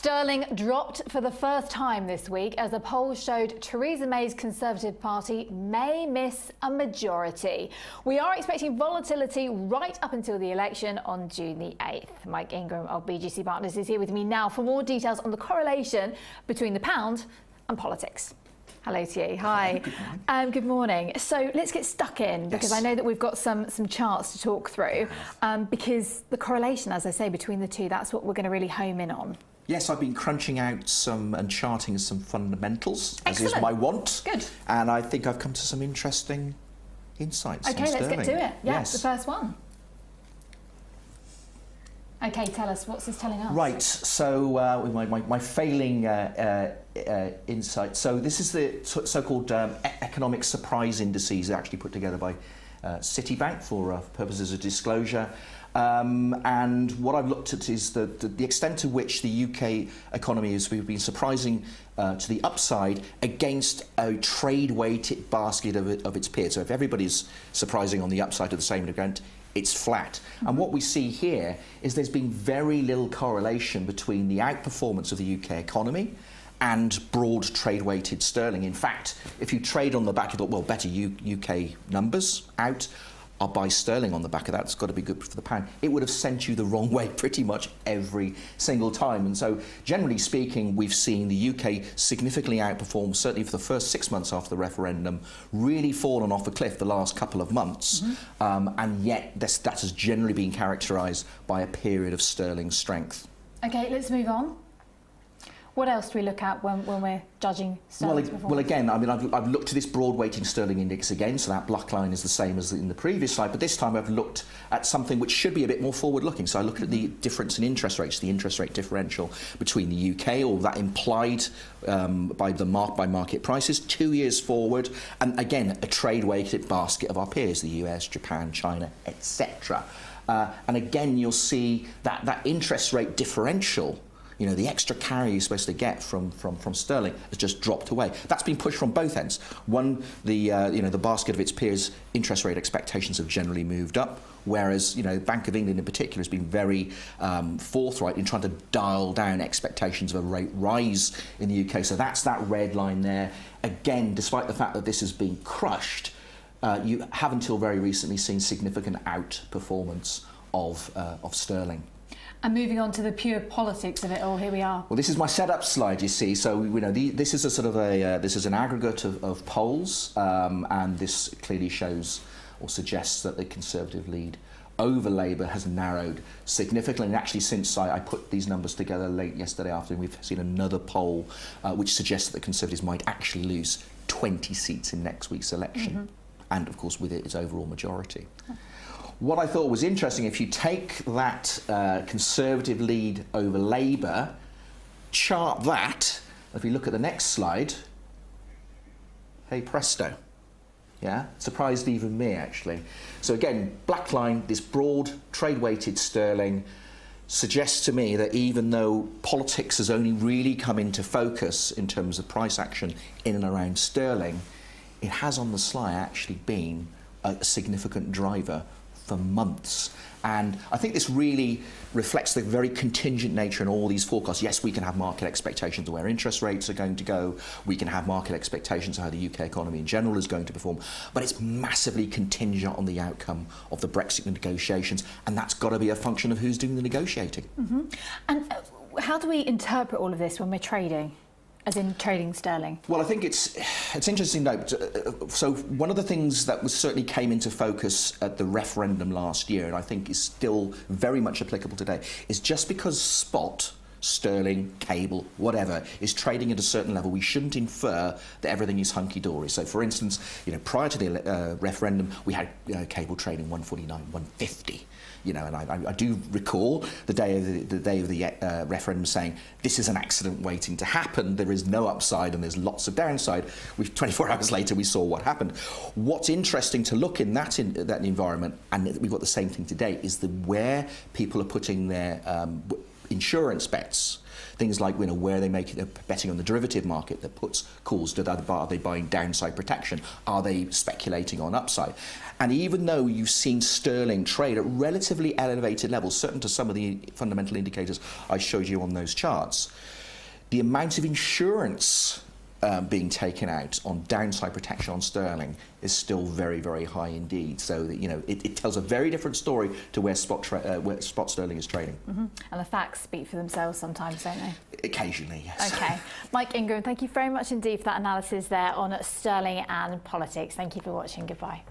Sterling dropped for the first time this week as a poll showed Theresa May's Conservative Party may miss a majority. We are expecting volatility right up until the election on June the 8th. Mike Ingram of BGC Partners is here with me now for more details on the correlation between the pound and politics. Hello to you. Hi. Good morning. Good morning. So let's get stuck in because I know that we've got some charts to talk through because the correlation, as I say, between the two, that's what we're going to really home in on. Yes, I've been crunching out some and charting some fundamentals, Excellent. as is my want. Good. And I think I've come to some interesting insights on Okay, let's sterling. get to it. Yeah, Yes. the first one. Okay, tell us, what's this telling us? Right, so with my failing insight. So this is the so-called economic surprise indices actually put together by Citibank for purposes of disclosure. And what I've looked at is the extent to which the UK economy has been surprising to the upside against a trade-weighted basket of its peers. So if everybody's surprising on the upside to the same extent, it's flat. And what we see here is there's been very little correlation between the outperformance of the UK economy and broad trade-weighted sterling. In fact, if you trade on the back of the, well, better UK numbers out, I'll buy sterling on the back of that. It's got to be good for the pound. It would have sent you the wrong way pretty much every single time. And so, generally speaking, we've seen the UK significantly outperform, certainly for the first 6 months after the referendum, really fallen off a cliff the last couple of months. And yet, that has generally been characterised by a period of sterling strength. Okay, let's move on. What else do we look at when we're judging sterling's performance? Well, again, I mean, I've looked at this broad weighting sterling index again, so that black line is the same as in the previous slide, but this time I've looked at something which should be a bit more forward-looking. So I looked at the difference in interest rates, the interest rate differential between the UK, or that implied by the market prices, 2 years forward, and again, a trade-weighted basket of our peers, the US, Japan, China, etc. And again, you'll see that interest rate differential, you know, the extra carry you're supposed to get from sterling has just dropped away. That's been pushed from both ends. One, the basket of its peers' interest rate expectations have generally moved up, whereas Bank of England in particular has been very forthright in trying to dial down expectations of a rate rise in the UK. So that's that red line there. Again, despite the fact that this has been crushed, you have until very recently seen significant outperformance of sterling. And moving on to the pure politics of it all, here we are. Well, this is my setup slide, you see. So, this is a sort of this is an aggregate of polls, and this clearly shows or suggests that the Conservative lead over Labour has narrowed significantly. And actually, since I put these numbers together late yesterday afternoon, we've seen another poll which suggests that the Conservatives might actually lose 20 seats in next week's election, and of course with it, its overall majority. What I thought was interesting, if you take that Conservative lead over Labour, chart that, if we look at the next slide, hey presto, yeah, surprised even me actually. So again, black line, this broad trade-weighted sterling suggests to me that even though politics has only really come into focus in terms of price action in and around sterling, it has on the sly actually been a significant driver for months. And I think this really reflects the very contingent nature in all these forecasts. Yes, we can have market expectations of where interest rates are going to go. We can have market expectations of how the UK economy in general is going to perform. But it's massively contingent on the outcome of the Brexit negotiations. And that's got to be a function of who's doing the negotiating. And how do we interpret all of this when we're trading? As in trading sterling? Well, I think it's interesting to note. So one of the things that certainly came into focus at the referendum last year, and I think is still very much applicable today, is just because spot, sterling, cable, whatever, is trading at a certain level, we shouldn't infer that everything is hunky-dory. So, for instance, prior to the referendum, we had cable trading 149, 150. And I do recall the day of the referendum saying this is an accident waiting to happen. There is no upside and there's lots of downside. 24 hours later, we saw what happened. What's interesting to look in that environment, and we've got the same thing today, is where people are putting their insurance bets. Things like where they make it, betting on the derivative market, that puts calls. Are they buying downside protection? Are they speculating on upside? And even though you've seen sterling trade at relatively elevated levels, certain to some of the fundamental indicators I showed you on those charts, the amount of insurance being taken out on downside protection on sterling is still very, very high indeed. So that, it tells a very different story to where spot sterling is trading. Mm-hmm. And the facts speak for themselves sometimes, don't they? Occasionally, yes. Okay. Mike Ingram, thank you very much indeed for that analysis there on sterling and politics. Thank you for watching. Goodbye.